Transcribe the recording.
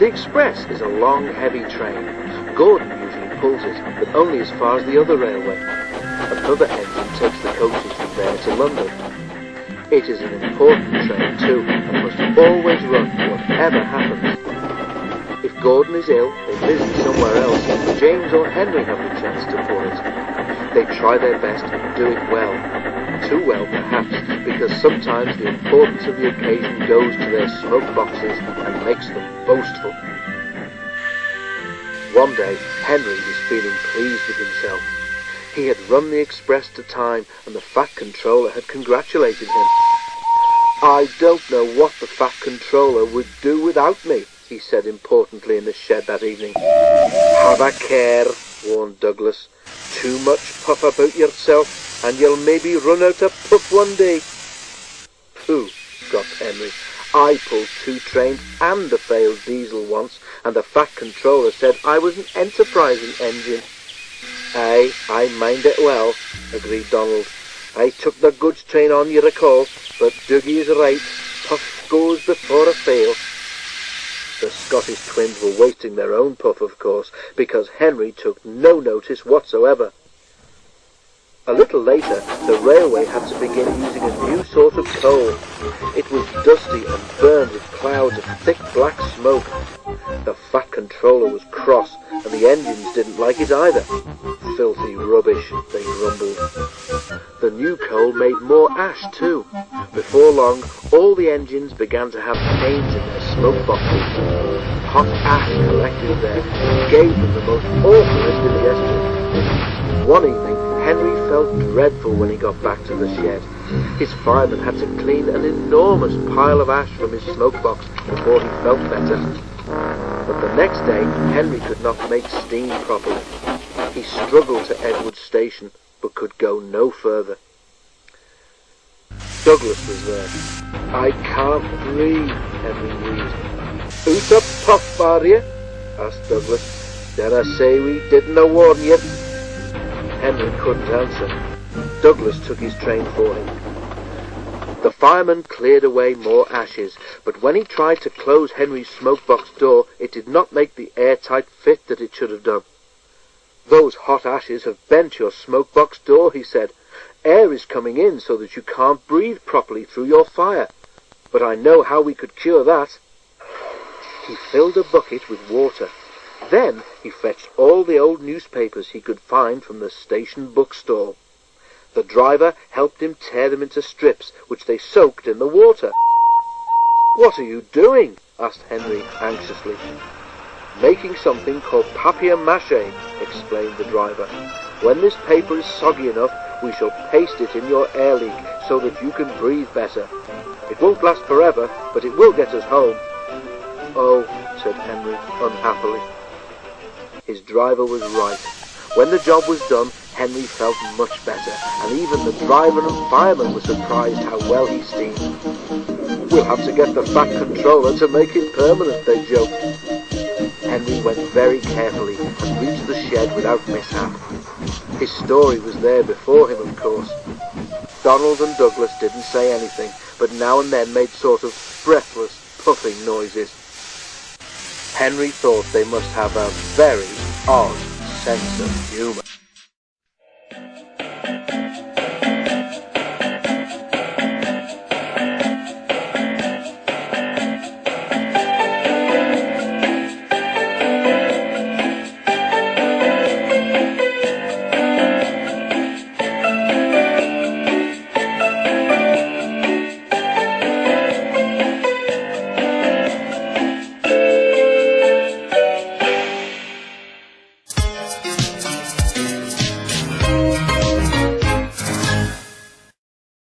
The express is a long, heavy train. Gordon usually pulls it, but only as far as the other railway. Another engine takes the coaches from there to London. It is an important train too, and must always run whatever happens. If Gordon is ill or busy somewhere else, James or Henry have the chance to pull it. They try their best and do it well. Too well, perhaps, because sometimes the importance of the occasion goes to their smoke boxes and makes them boastful. One day, Henry was feeling pleased with himself. He had run the express to time, and the Fat Controller had congratulated him. "I don't know what the Fat Controller would do without me," he said importantly in the shed that evening. "Have a care," warned Douglas. "Too much puff about yourself, and you'll maybe run out of puff one day." "Pooh," scoffed Henry. "I pulled 2 trains and a failed diesel once, and the Fat Controller said I was an enterprising engine." "Aye, I mind it well," agreed Donald. "I took the goods train on, you recall, but Dougie is right. Puff goes before a fail." The Scottish twins were wasting their own puff, of course, because Henry took no notice whatsoever. A little later, the railway had to begin using a new sort of coal. It was dusty and burned with clouds of thick black smoke. The Fat Controller was cross, and the engines didn't like it either. "Filthy rubbish," they grumbled. The new coal made more ash too. Before long, all the engines began to have pains in their smoke boxes. Hot ash collected there and gave them the most awful indigestion. One evening, Henry felt dreadful when he got back to the shed. His fireman had to clean an enormous pile of ash from his smoke box before he felt better. But the next day, Henry could not make steam properly. He struggled to Edward Station, but could go no further. Douglas was there. "I can't breathe," Henry wheezed. "Who's a puff, are you?" asked Douglas. "Did I say we didn't warn you?" Henry couldn't answer. Douglas took his train for him. The fireman cleared away more ashes, but when he tried to close Henry's smokebox door, it did not make the airtight fit that it should have done. "Those hot ashes have bent your smokebox door," he said. "Air is coming in so that you can't breathe properly through your fire. But I know how we could cure that." He filled a bucket with water. Then he fetched all the old newspapers he could find from the station bookstall. The driver helped him tear them into strips, which they soaked in the water. "What are you doing?" asked Henry anxiously. "Making something called papier-mâché," explained the driver. "When this paper is soggy enough, we shall paste it in your air leak so that you can breathe better. It won't last forever, but it will get us home." "Oh," said Henry unhappily. His driver was right. When the job was done, Henry felt much better, and even the driver and fireman were surprised how well he steamed. "We'll have to get the Fat Controller to make it permanent," they joked. Henry went very carefully and reached the shed without mishap. His story was there before him, of course. Donald and Douglas didn't say anything, but now and then made sort of breathless, puffing noises. Henry thought they must have a very odd sense of humour.